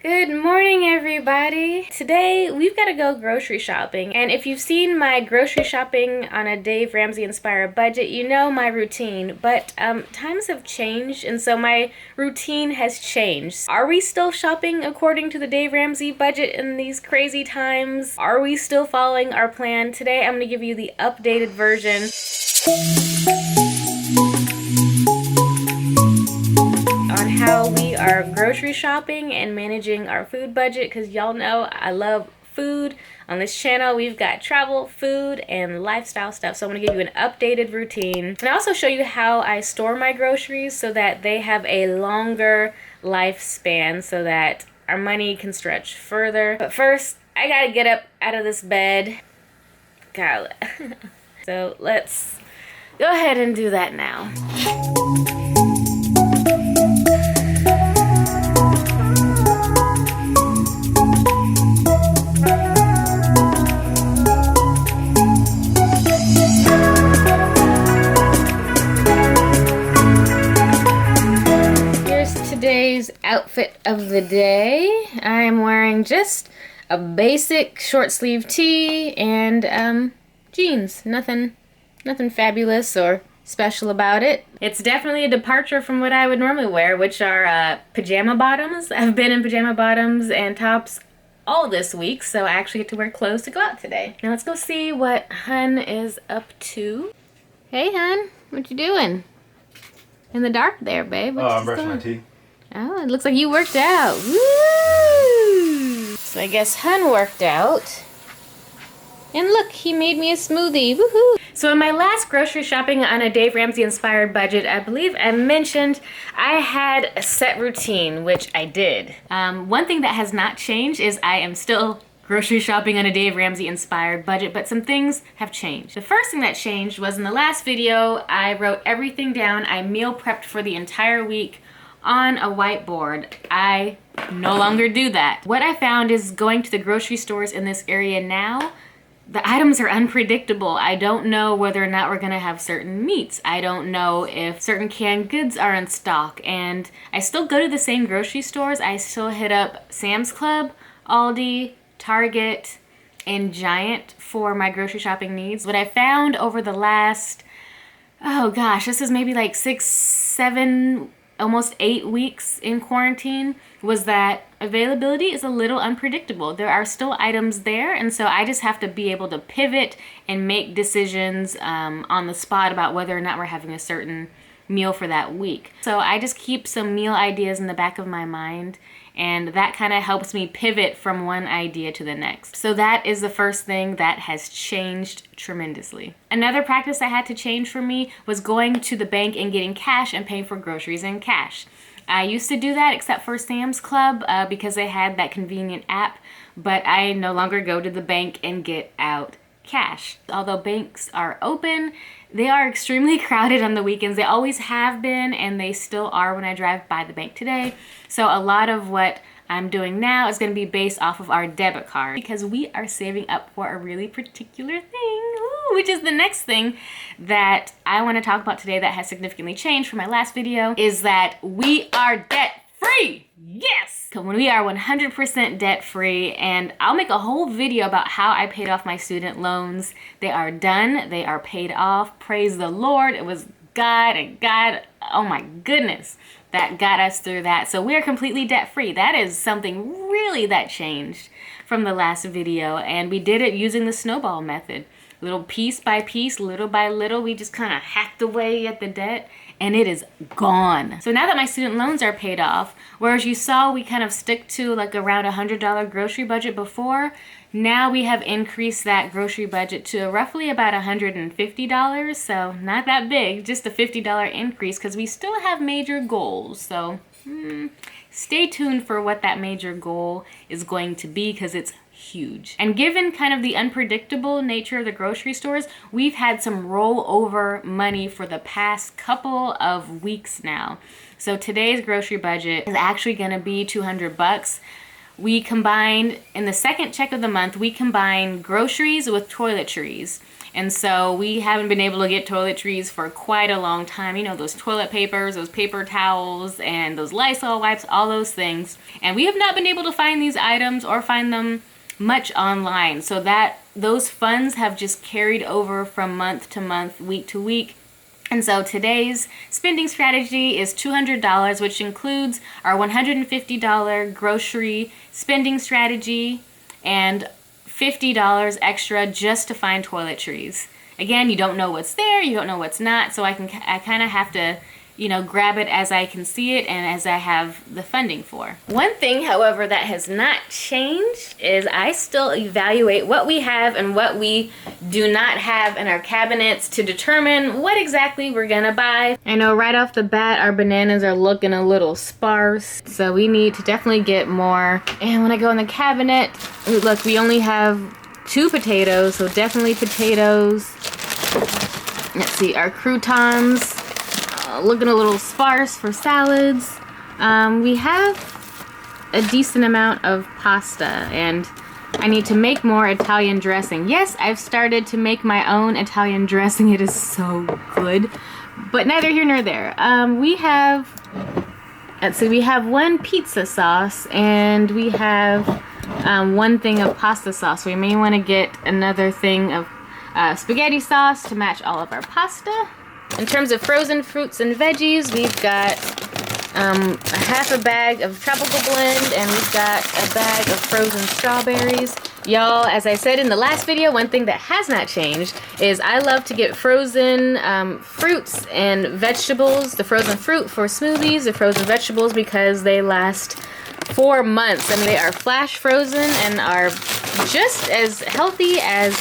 Good morning, everybody. Today we've got to go grocery shopping, and if you've seen my grocery shopping on a Dave Ramsey inspired budget, you know my routine, but times have changed, and so my routine has changed. Are we still shopping according to the Dave Ramsey budget in these crazy times? Are we still following our plan? Today I'm going to give you the updated version on how we are grocery shopping and managing our food budget, because y'all know I love food. On this channel we've got travel, food, and lifestyle stuff, so I'm going to give you an updated routine and also show you how I store my groceries so that they have a longer lifespan so that our money can stretch further. But first I gotta get up out of this bed. So let's go ahead and do that now. Today's outfit of the day. I am wearing just a basic short sleeve tee and jeans. Nothing fabulous or special about it. It's definitely a departure from what I would normally wear, which are pajama bottoms. I've been in pajama bottoms and tops all this week, so I actually get to wear clothes to go out today. Now let's go see what Hun is up to. Hey Hun, what you doing? In the dark there, babe. I'm brushing my teeth. Oh, it looks like you worked out. Woo! So I guess Hun worked out. And look, he made me a smoothie. Woohoo! So in my last grocery shopping on a Dave Ramsey inspired budget, I believe I mentioned I had a set routine, which I did. One thing that has not changed is I am still grocery shopping on a Dave Ramsey inspired budget, but some things have changed. The first thing that changed was in the last video, I wrote everything down. I meal prepped for the entire week on a whiteboard. I no longer do that. What I found is going to the grocery stores in this area now, the items are unpredictable. I don't know whether or not we're gonna have certain meats. I don't know if certain canned goods are in stock, and I still go to the same grocery stores. I still hit up Sam's Club, Aldi, Target, and Giant for my grocery shopping needs. What I found over the last, oh gosh, this is maybe like 6, 7, almost 8 weeks in quarantine, was that availability is a little unpredictable. There are still items there, and so I just have to be able to pivot and make decisions on the spot about whether or not we're having a certain meal for that week. So I just keep some meal ideas in the back of my mind, and that kind of helps me pivot from one idea to the next. So that is the first thing that has changed tremendously. Another practice I had to change for me was going to the bank and getting cash and paying for groceries in cash. I used to do that except for Sam's Club because they had that convenient app, but I no longer go to the bank and get out cash. Although banks are open, they are extremely crowded on the weekends. They always have been, and they still are when I drive by the bank today. So a lot of what I'm doing now is going to be based off of our debit card because we are saving up for a really particular thing, which is the next thing that I want to talk about today that has significantly changed from my last video, is that we are debt free. Yes! When we are 100% debt free, and I'll make a whole video about how I paid off my student loans. They are done. They are paid off. Praise the Lord. It was God, and God, oh my goodness, that got us through that. So we are completely debt free. That is something really that changed from the last video, and we did it using the snowball method. Little piece by piece, little by little, we just kind of hacked away at the debt, and it is gone. So now that my student loans are paid off, whereas you saw we kind of stick to like around $100 grocery budget before, now we have increased that grocery budget to roughly about $150. So not that big, just a $50 increase, because we still have major goals. So stay tuned for what that major goal is going to be, because it's huge. And given kind of the unpredictable nature of the grocery stores, we've had some rollover money for the past couple of weeks now. So today's grocery budget is actually going to be $200. We combined, in the second check of the month, we combined groceries with toiletries. And so we haven't been able to get toiletries for quite a long time. You know, those toilet papers, those paper towels, and those Lysol wipes, all those things. And we have not been able to find these items or find them much online. So that those funds have just carried over from month to month, week to week. And so today's spending strategy is $200, which includes our $150 grocery spending strategy and $50 extra just to find toiletries. Again, you don't know what's there, you don't know what's not, so I kind of have to, you know, grab it as I can see it and as I have the funding for. One thing, however, that has not changed is I still evaluate what we have and what we do not have in our cabinets to determine what exactly we're gonna buy. I know right off the bat our bananas are looking a little sparse, so we need to definitely get more. And when I go in the cabinet, look, we only have 2 potatoes, so definitely potatoes. Let's see, our croutons, looking a little sparse for salads. We have a decent amount of pasta, and I need to make more Italian dressing. Yes, I've started to make my own Italian dressing. It is so good, but neither here nor there. We have 1 pizza sauce, and we have 1 thing of pasta sauce. We may want to get another thing of spaghetti sauce to match all of our pasta. In terms of frozen fruits and veggies, we've got a half a bag of tropical blend, and we've got a bag of frozen strawberries. Y'all, as I said in the last video, one thing that has not changed is I love to get frozen fruits and vegetables. The frozen fruit for smoothies, the frozen vegetables because they last 4 months and they are flash frozen and are just as healthy as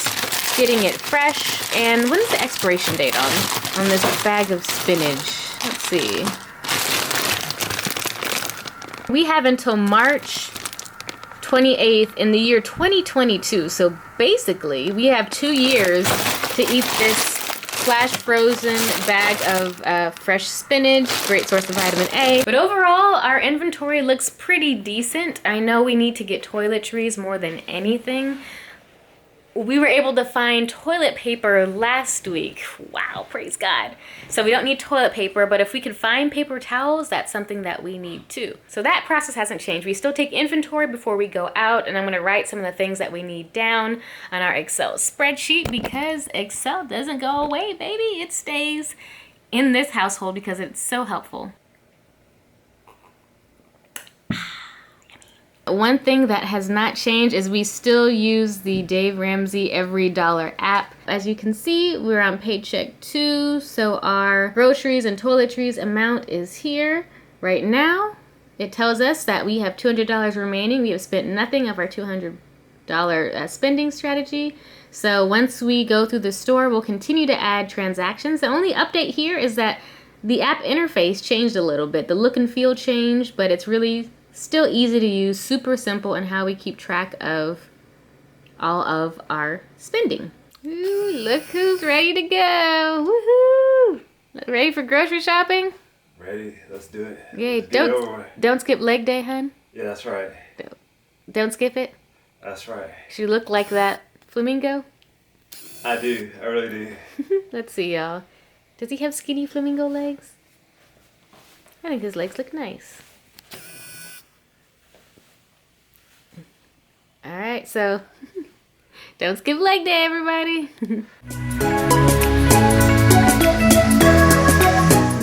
getting it fresh. And when is the expiration date on this bag of spinach? Let's see. We have until March 28th in the year 2022. So basically, we have 2 years to eat this flash frozen bag of fresh spinach, great source of vitamin A. But overall, our inventory looks pretty decent. I know we need to get toiletries more than anything. We were able to find toilet paper last week. Wow, praise God. So we don't need toilet paper, but if we can find paper towels, that's something that we need too. So that process hasn't changed. We still take inventory before we go out, and I'm gonna write some of the things that we need down on our Excel spreadsheet because Excel doesn't go away, baby. It stays in this household because it's so helpful. One thing that has not changed is we still use the Dave Ramsey Every Dollar app. As you can see, we're on paycheck 2, so our groceries and toiletries amount is here right now. It tells us that we have $200 remaining. We have spent nothing of our $200 spending strategy. So once we go through the store, we'll continue to add transactions. The only update here is that the app interface changed a little bit. The look and feel changed, but it's really still easy to use, super simple in how we keep track of all of our spending. Ooh, look who's ready to go. Woohoo! Ready for grocery shopping? Ready, let's do it. Yay, don't skip leg day, hun. Yeah, that's right. Don't skip it. That's right. She look like that flamingo? I do, I really do. Let's see, y'all. Does he have skinny flamingo legs? I think his legs look nice. Alright, so don't skip leg day, everybody.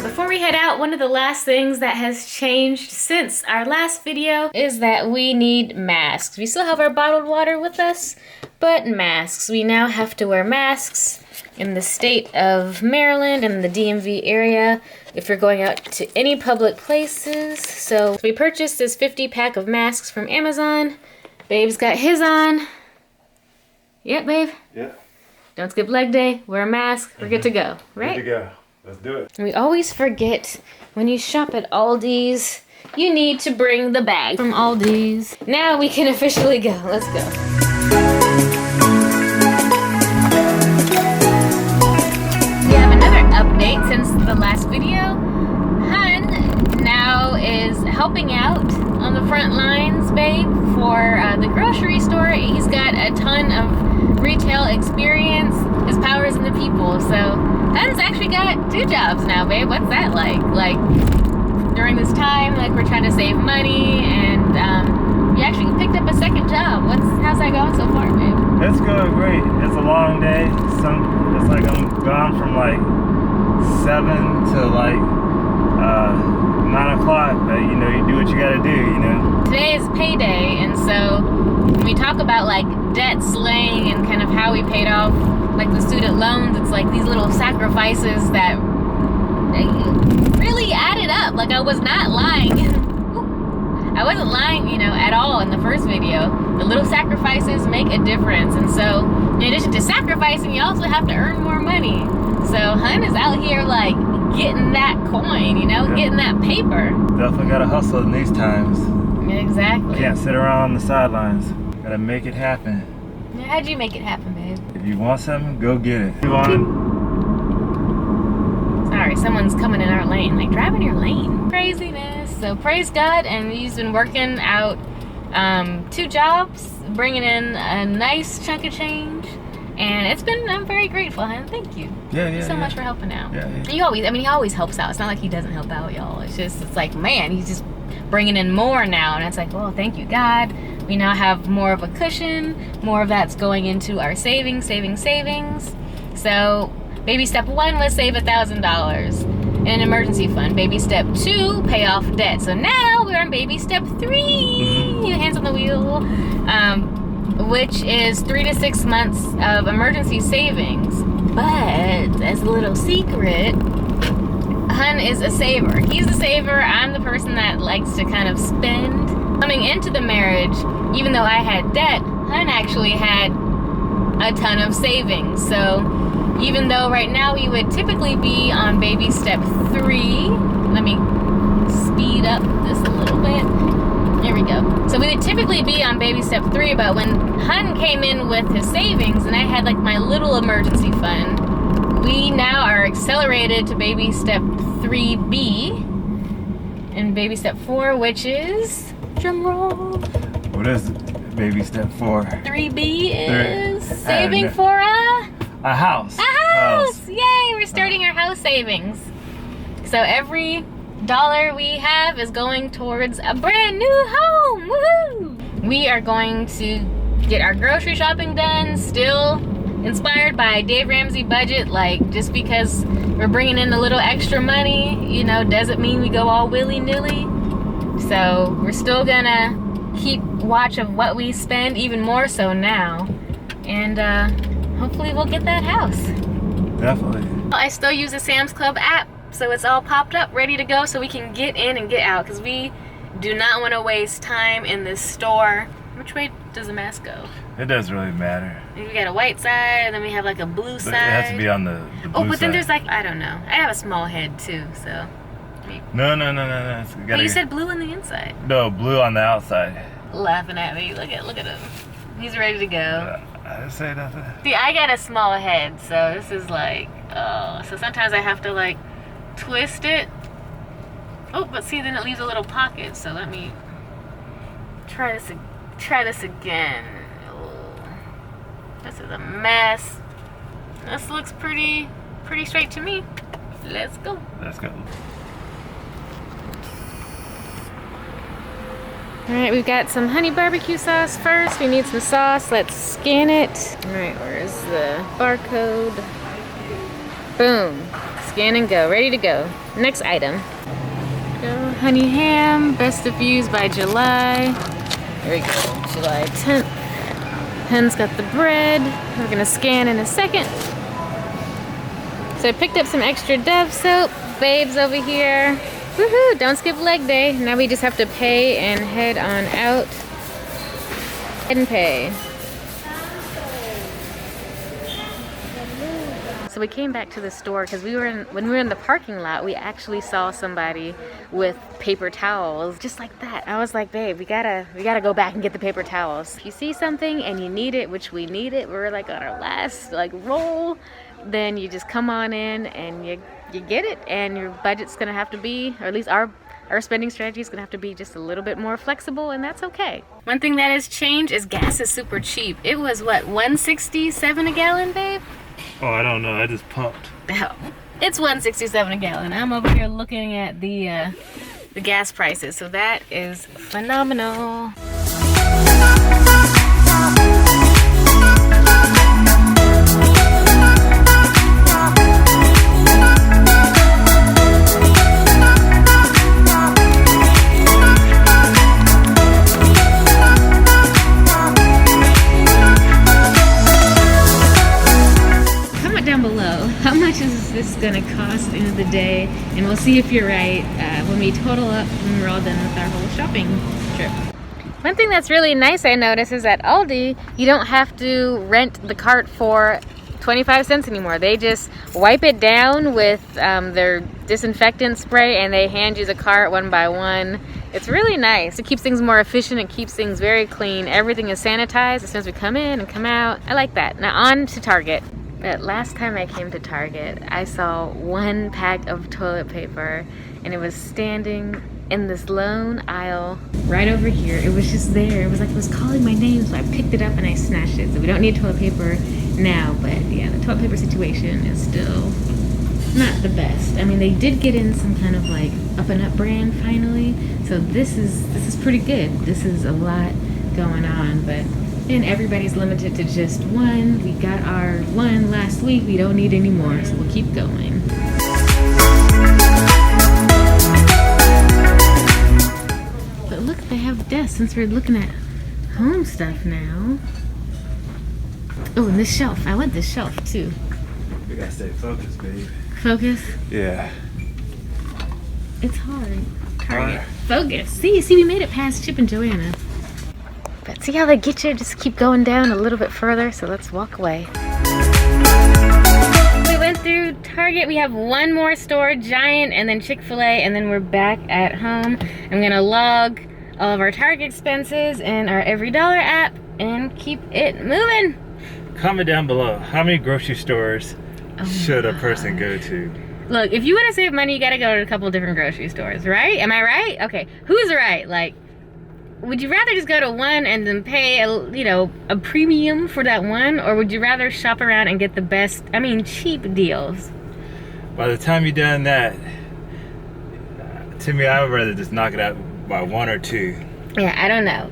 Before we head out, one of the last things that has changed since our last video is that we need masks. We still have our bottled water with us, but masks. We now have to wear masks in the state of Maryland and the DMV area if you're going out to any public places. So we purchased this 50-pack of masks from Amazon. Babe's got his on. Yep, babe. Yeah. Don't skip leg day. Wear a mask. We're good to go, right? Good to go. Let's do it. We always forget when you shop at Aldi's, you need to bring the bag from Aldi's. Now we can officially go. Let's go. We have another update since the last video. Hun now is helping out on the front lines, babe, for the grocery store. He's got a ton of retail experience. His powers in the people. So Hun's actually got 2 jobs now, babe. What's that like? Like during this time, like we're trying to save money, and you actually picked up a 2nd job. How's that going so far, babe? It's going great. It's a long day. It's like I'm gone from like 7 to like 9 o'clock, but you know, you do what you gotta do, you know. Today is payday, and so when we talk about like debt slaying and kind of how we paid off like the student loans, it's like these little sacrifices that really added up. Like I was not lying. I wasn't lying, you know, at all in the first video. The little sacrifices make a difference, and so in addition to sacrificing, you also have to earn more money. So Hun is out here like getting that coin, you know, getting that paper. Definitely gotta hustle in these times. Exactly. Can't sit around on the sidelines. Gotta make it happen. How'd you make it happen, babe? If you want something, go get it. You want it? Sorry, someone's coming in our lane. Like, drive in your lane. Craziness. So praise God, and he's been working out 2 jobs, bringing in a nice chunk of change. And I'm very grateful, Hun. Thank you. Yeah, Thank you so much for helping out. Yeah. He always helps out. It's not like he doesn't help out, y'all. It's like, man, he's just bringing in more now. And it's like, well, thank you, God. We now have more of a cushion. More of that's going into our savings. So baby step 1 was save $1,000 in an emergency fund. Baby step 2, pay off debt. So now we're on baby step 3. Hands on the wheel. Which is 3 to 6 months of emergency savings. But as a little secret, Hun is a saver. He's a saver. I'm the person that likes to kind of spend. Coming into the marriage, even though I had debt, Hun actually had a ton of savings. So even though right now we would typically be on baby step 3, let me speed up this a little bit. There we go. So we would typically be on baby step 3, but when Hun came in with his savings and I had like my little emergency fund, we now are accelerated to baby step 3B and baby step 4, which is, drum roll. What is baby step 4? 3B is saving for a house. A house! Yay! We're starting our house savings. So every dollar we have is going towards a brand new home. Woohoo! We are going to get our grocery shopping done, still inspired by Dave Ramsey budget. Like, just because we're bringing in a little extra money, you know, doesn't mean we go all willy-nilly. So we're still gonna keep watch of what we spend, even more so now, and hopefully we'll get that house. Definitely. I still use the Sam's Club app, so it's all popped up, ready to go, so we can get in and get out, because we do not want to waste time in this store. Which way does the mask go? It doesn't really matter. We got a white side, and then we have like a blue side. But it has to be on the blue Oh, but side. then there's like, I don't know. I have a small head too, so. No. But you said blue on the inside. No, blue on the outside. Laughing at me. Look at him. He's ready to go. I didn't say nothing. See, I got a small head, so this is like, oh. So sometimes I have to like twist it. Oh, but see, then it leaves a little pocket. So let me try this again. Oh, this is a mess. This looks pretty straight to me. Let's go. Let's go. Alright, we've got some honey barbecue sauce first. We need some sauce. Let's scan it. Alright, where's the barcode? Boom. Scan and go. Ready to go. Next item. Go. Honey ham. Best of views by July. There we go. July 10th. Hen's got the bread. We're going to scan in a second. So I picked up some extra Dove soap. Babe's over here. Woohoo! Don't skip leg day. Now we just have to pay and head on out. Head and pay. So we came back to the store because when we were in the parking lot, we actually saw somebody with paper towels, just like that. I was like, babe, we gotta go back and get the paper towels. If you see something and you need it, which we need it, we're like on our last roll, then you just come on in and you get it, and your budget's gonna have to be, or at least our spending strategy is gonna have to be just a little bit more flexible, and that's okay. One thing that has changed is gas is super cheap. It was what, $1.67 a gallon, babe? Oh, I don't know. I just pumped. Oh, it's $1.67 a gallon. I'm over here looking at the gas prices, so that is phenomenal. Down below, how much is this gonna cost at the end of the day, and we'll see if you're right when we total up when we're all done with our whole shopping trip. One thing that's really nice I noticed is at Aldi, you don't have to rent the cart for 25 cents anymore. They just wipe it down with their disinfectant spray and they hand you the cart one by one. It's really nice. It keeps things more efficient. It keeps things very clean. Everything is sanitized as soon as we come in and come out. I like that. Now on to Target. But last time I came to Target, I saw one pack of toilet paper and it was standing in this lone aisle right over here. It was just there. It was like it was calling my name, so I picked it up and I snatched it. So we don't need toilet paper now, but yeah, the toilet paper situation is still not the best. I mean, they did get in some kind of like up and up brand finally, so this is pretty good. This is a lot going on, but and everybody's limited to just one. We got our one last week. We don't need any more, so we'll keep going. But look, they have desks since we're looking at home stuff now. Oh, and this shelf. I want this shelf too. We gotta stay focused, babe. Focus? Yeah. It's hard. Target. Focus. See, we made it past Chip and Joanna. But see how they get you? Just keep going down a little bit further, so let's walk away. We went through Target. We have one more store, Giant, and then Chick-fil-A, and then we're back at home. I'm gonna log all of our Target expenses in our Every Dollar app and keep it moving. Comment down below, how many grocery stores should a person go to? Look, if you want to save money, you gotta go to a couple different grocery stores, right? Am I right? Okay, who's right? Like, would you rather just go to one and then pay a premium for that one, or would you rather shop around and get the best, cheap deals? By the time you're done that, to me, I would rather just knock it out by one or two. Yeah, I don't know.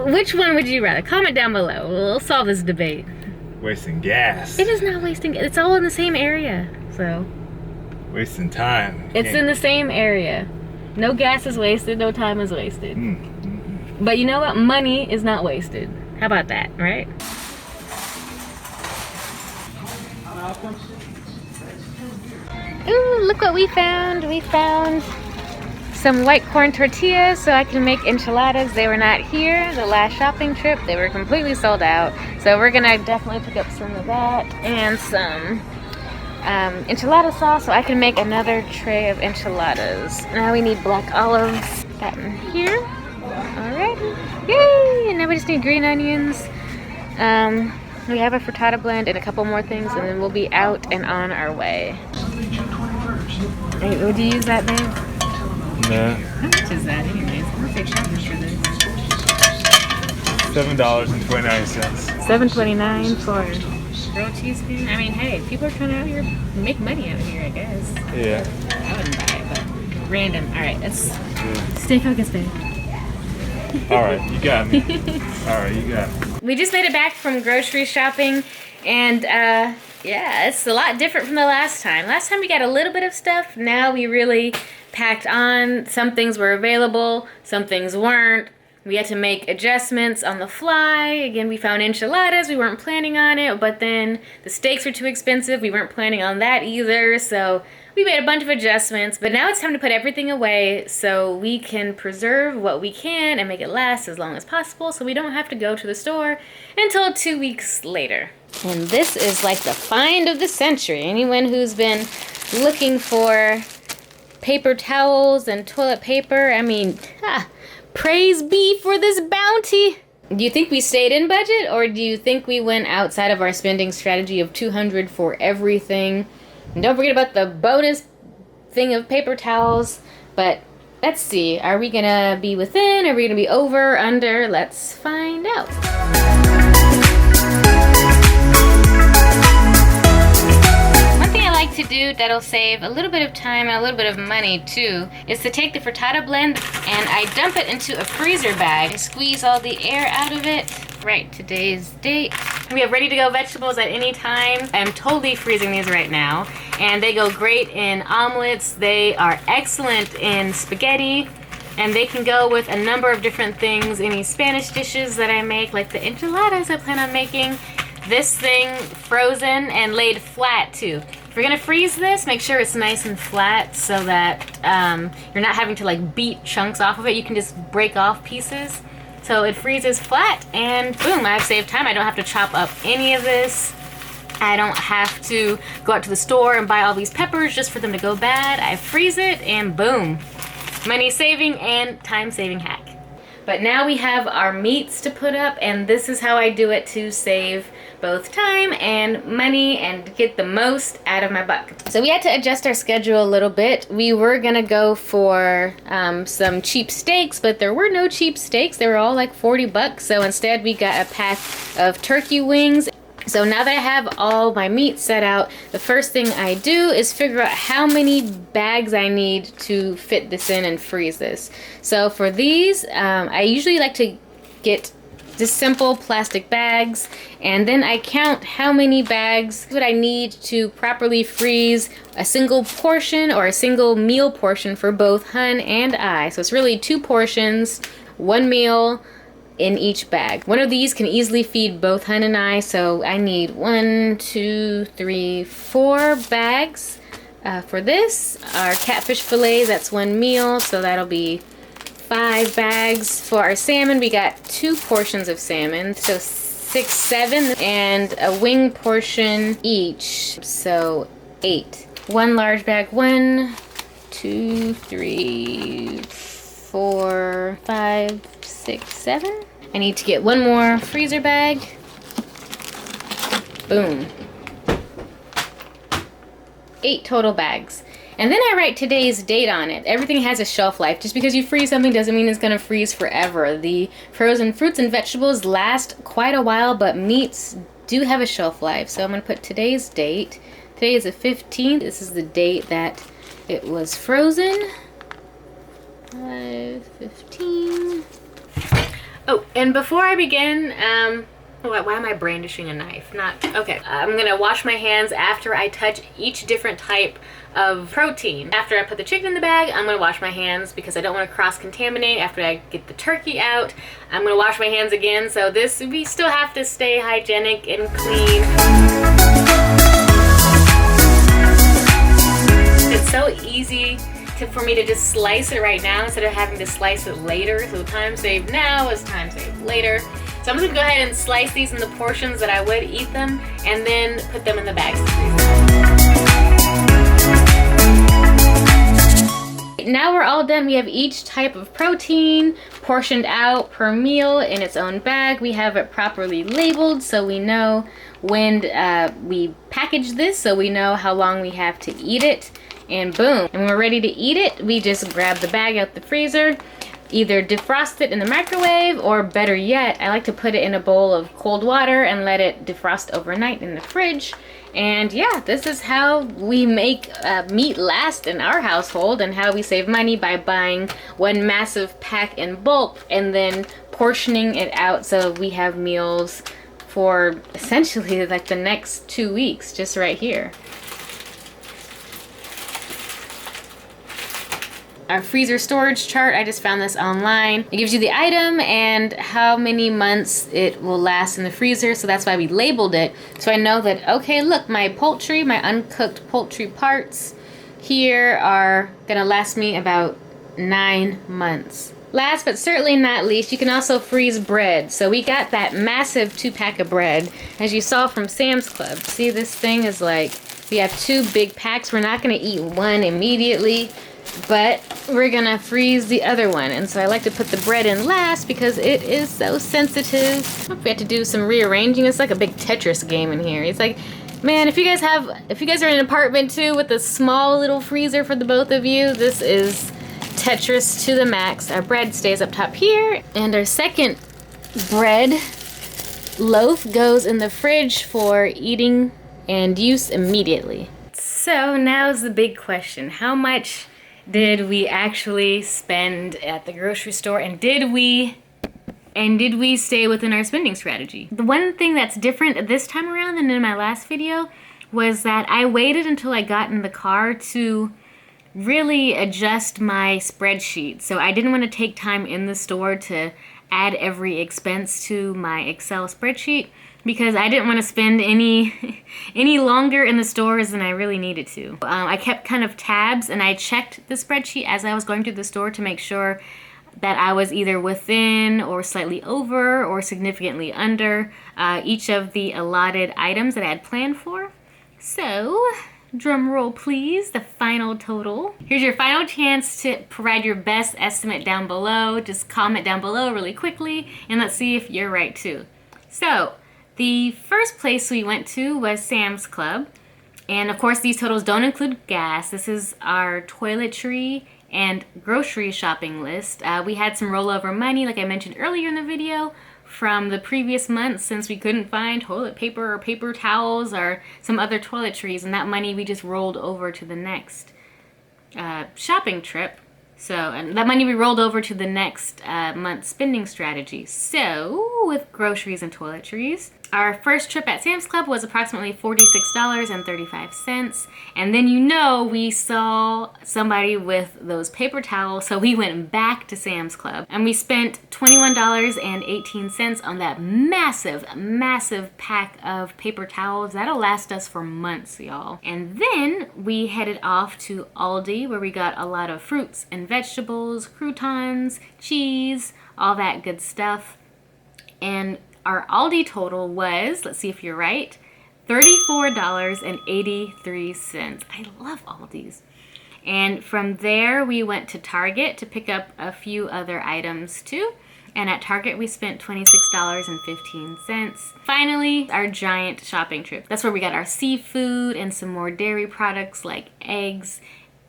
Which one would you rather? Comment down below. We'll solve this debate. Wasting gas. It is not wasting. It's all in the same area, so. Wasting time. It's in the same area. No gas is wasted. No time is wasted. But you know what? Money is not wasted. How about that, right? Ooh, look what we found. We found some white corn tortillas so I can make enchiladas. They were not here the last shopping trip. They were completely sold out. So we're gonna definitely pick up some of that and some enchilada sauce so I can make another tray of enchiladas. Now we need black olives. Got them here. Alright, yay! And now we just need green onions. We have a frittata blend and a couple more things, and then we'll be out and on our way. Hey, would you use that, babe? No. How much is that, anyways? Perfect shopping for this. $7.29. $7.29 for grilled cheese pan. I mean, hey, people are trying to out here make money out here, I guess. Yeah. I wouldn't buy it, but random. All right, let's stay focused, babe. All right, you got me. All right, you got me. We just made it back from grocery shopping, and yeah, it's a lot different from the last time. Last time we got a little bit of stuff. Now we really packed on. Some things were available, some things weren't. We had to make adjustments on the fly. Again, we found enchiladas. We weren't planning on it, but then the steaks were too expensive. We weren't planning on that either, so we made a bunch of adjustments. But now it's time to put everything away so we can preserve what we can and make it last as long as possible so we don't have to go to the store until 2 weeks later. And this is like the find of the century. Anyone who's been looking for paper towels and toilet paper, praise be for this bounty. Do you think we stayed in budget, or do you think we went outside of our spending strategy of $200 for everything? And don't forget about the bonus thing of paper towels. But let's see, are we gonna be within? Are we gonna be over, under? Let's find out. do that'll save a little bit of time and a little bit of money too is to take the frittata blend and I dump it into a freezer bag. I squeeze all the air out of it. Right, today's date. We have ready to go vegetables at any time. I'm totally freezing these right now. And they go great in omelets. They are excellent in spaghetti. And they can go with a number of different things. Any Spanish dishes that I make, like the enchiladas I plan on making. This thing frozen and laid flat too. If you're gonna freeze this, make sure it's nice and flat so that you're not having to like beat chunks off of it. You can just break off pieces. So it freezes flat and boom, I've saved time. I don't have to chop up any of this. I don't have to go out to the store and buy all these peppers just for them to go bad. I freeze it and boom. Money saving and time saving hack. But now we have our meats to put up, and this is how I do it to save both time and money and get the most out of my buck. So we had to adjust our schedule a little bit. We were gonna go for some cheap steaks, but there were no cheap steaks. They were all like 40 bucks. So instead we got a pack of turkey wings. So now that I have all my meat set out, the first thing I do is figure out how many bags I need to fit this in and freeze this. So for these, I usually like to get just simple plastic bags, and then I count how many bags that I need to properly freeze a single portion or a single meal portion for both Hun and I. So it's really 2 portions, 1 meal in each bag. One of these can easily feed both Hun and I, so I need 1, 2, 3, 4 bags for this. Our catfish fillets, that's 1 meal, so that'll be 5 bags. For our salmon, we got 2 portions of salmon, so 6, 7, and a wing portion each, so 8. 1 large bag, 1, 2, 3, 4, 5, 6, 7. I need to get 1 more freezer bag. Boom. 8 total bags. And then I write today's date on it. Everything has a shelf life. Just because you freeze something doesn't mean it's gonna freeze forever. The frozen fruits and vegetables last quite a while, but meats do have a shelf life. So I'm gonna put today's date. Today is the 15th. This is the date that it was frozen. 5/15. Oh, and before I begin, why am I brandishing a knife? Okay. I'm gonna wash my hands after I touch each different type of protein. After I put the chicken in the bag, I'm gonna wash my hands because I don't want to cross-contaminate. After I get the turkey out, I'm gonna wash my hands again. So we still have to stay hygienic and clean. It's so easy for me to just slice it right now instead of having to slice it later. So time saved now is time saved later. So I'm just gonna go ahead and slice these in the portions that I would eat them and then put them in the bags to freeze. Now we're all done. We have each type of protein portioned out per meal in its own bag. We have it properly labeled so we know when we package this, so we know how long we have to eat it. And boom. And when we're ready to eat it, we just grab the bag out the freezer, either defrost it in the microwave, or better yet, I like to put it in a bowl of cold water and let it defrost overnight in the fridge. And yeah, this is how we make meat last in our household, and how we save money by buying 1 massive pack in bulk and then portioning it out so we have meals for essentially like the next 2 weeks just right here. Our freezer storage chart, I just found this online. It gives you the item and how many months it will last in the freezer, so that's why we labeled it. So I know that, okay, look, my poultry, my uncooked poultry parts here are gonna last me about 9 months. Last but certainly not least, you can also freeze bread. So we got that massive 2-pack of bread, as you saw from Sam's Club. See, this thing is like, we have 2 big packs. We're not gonna eat one immediately, but we're gonna freeze the other one. And so I like to put the bread in last because it is so sensitive. We have to do some rearranging. It's like a big Tetris game in here. It's like, man, if you guys are in an apartment too with a small little freezer for the both of you, this is Tetris to the max. Our bread stays up top here, and our second bread loaf goes in the fridge for eating and use immediately. So now's the big question. How much did we actually spend at the grocery store, and did we stay within our spending strategy? The one thing that's different this time around than in my last video was that I waited until I got in the car to really adjust my spreadsheet. So I didn't want to take time in the store to add every expense to my Excel spreadsheet, because I didn't want to spend any longer in the stores than I really needed to. I kept kind of tabs, and I checked the spreadsheet as I was going through the store to make sure that I was either within or slightly over or significantly under each of the allotted items that I had planned for. So, drum roll please, the final total. Here's your final chance to provide your best estimate down below. Just comment down below really quickly, and let's see if you're right too. So, the first place we went to was Sam's Club. And of course, these totals don't include gas. This is our toiletry and grocery shopping list. We had some rollover money, like I mentioned earlier in the video, from the previous month, since we couldn't find toilet paper or paper towels or some other toiletries, and that money we just rolled over to the next shopping trip. So, and that money we rolled over to the next month's spending strategy. So, with groceries and toiletries, our first trip at Sam's Club was approximately $46.35. And then we saw somebody with those paper towels, so we went back to Sam's Club. And we spent $21.18 on that massive, massive pack of paper towels. That'll last us for months, y'all. And then we headed off to Aldi, where we got a lot of fruits and vegetables, croutons, cheese, all that good stuff. And our Aldi total was, let's see if you're right, $34.83. I love Aldi's. And from there, we went to Target to pick up a few other items too. And at Target, we spent $26.15. Finally, our giant shopping trip. That's where we got our seafood and some more dairy products like eggs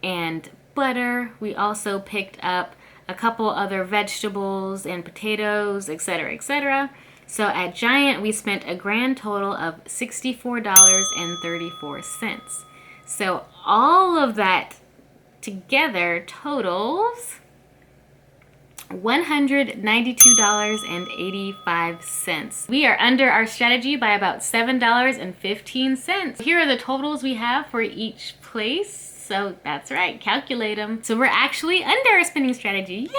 and butter. We also picked up a couple other vegetables and potatoes, etc., etc. So at Giant, we spent a grand total of $64.34. So all of that together totals $192.85. We are under our strategy by about $7.15. Here are the totals we have for each place. So that's right, calculate them. So we're actually under our spending strategy. Yay!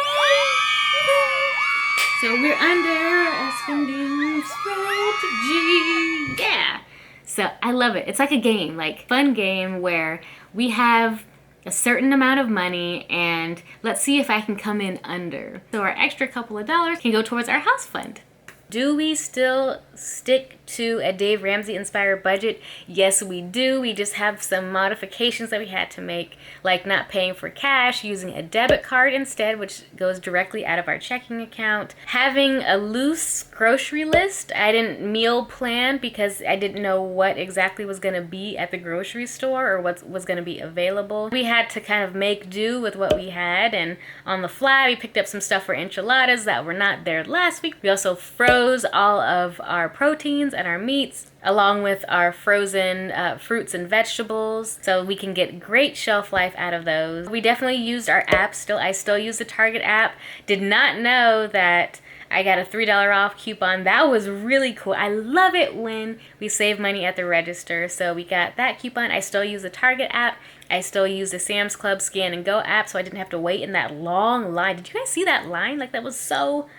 So we're under a spending strategy. Yeah. So I love it. It's like a game, like fun game where we have a certain amount of money and let's see if I can come in under. So our extra couple of dollars can go towards our house fund. Do we still stick to a Dave Ramsey inspired budget? Yes, we do. We just have some modifications that we had to make, like not paying for cash, using a debit card instead, which goes directly out of our checking account. Having a loose grocery list. I didn't meal plan because I didn't know what exactly was going to be at the grocery store or what was going to be available. We had to kind of make do with what we had, and on the fly, we picked up some stuff for enchiladas that were not there last week. We also froze all of our proteins and our meats, along with our frozen fruits and vegetables, so we can get great shelf life out of those. We definitely used our app still. I still use the Target app. Did not know that I got a $3 off coupon. That was really cool. I love it when we save money at the register. So we got that coupon. I still use the Target app. I still use the Sam's Club Scan and Go app, so I didn't have to wait in that long line. Did you guys see that line? Like, that was so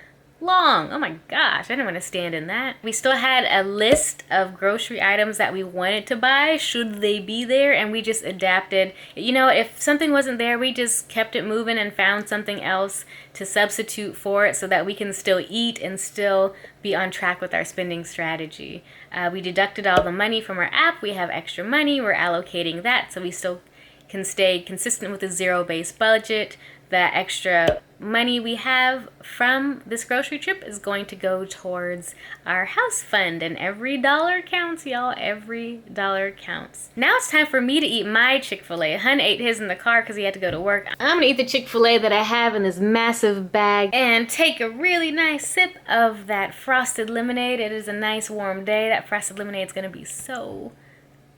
long. Oh my gosh, I didn't want to stand in that. We still had a list of grocery items that we wanted to buy should they be there, and we just adapted. You know, if something wasn't there, we just kept it moving and found something else to substitute for it so that we can still eat and still be on track with our spending strategy. We deducted all the money from our app. We have extra money. We're allocating that so we still can stay consistent with a zero-based budget. That extra money we have from this grocery trip is going to go towards our house fund, and every dollar counts, y'all. Every dollar counts. Now it's time for me to eat my Chick-fil-A. Hun ate his in the car because he had to go to work. I'm gonna eat the Chick-fil-A that I have in this massive bag and take a really nice sip of that frosted lemonade. It is a nice warm day. That frosted lemonade is gonna be so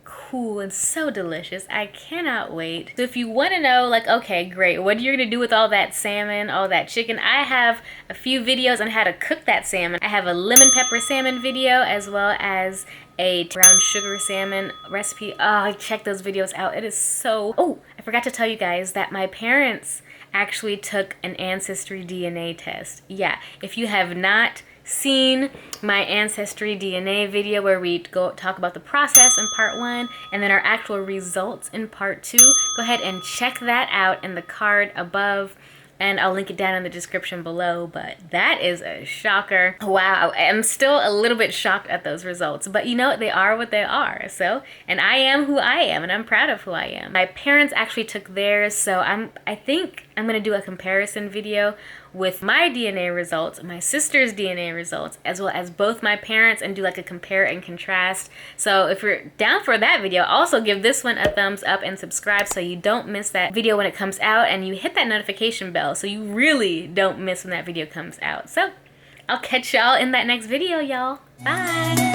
cool. cool and so delicious. I cannot wait. So if you want to know, like, okay, great, what you're gonna do with all that salmon, all that chicken, I have a few videos on how to cook that salmon. I have a lemon pepper salmon video as well as a brown sugar salmon recipe. Oh, check those videos out. It is so... Oh, I forgot to tell you guys that my parents actually took an Ancestry DNA test. Yeah, if you have not seen my Ancestry DNA video where we go talk about the process in part 1 and then our actual results in part 2, go ahead and check that out in the card above, and I'll link it down in the description below. But that is a shocker. Wow, I'm still a little bit shocked at those results, but you know, they are what they are. So, and I am who I am, and I'm proud of who I am. My parents actually took theirs, so I think I'm gonna do a comparison video with my DNA results, my sister's DNA results, as well as both my parents, and do like a compare and contrast. So if you're down for that video, also give this one a thumbs up and subscribe so you don't miss that video when it comes out, and you hit that notification bell so you really don't miss when that video comes out. So I'll catch y'all in that next video, y'all. Bye.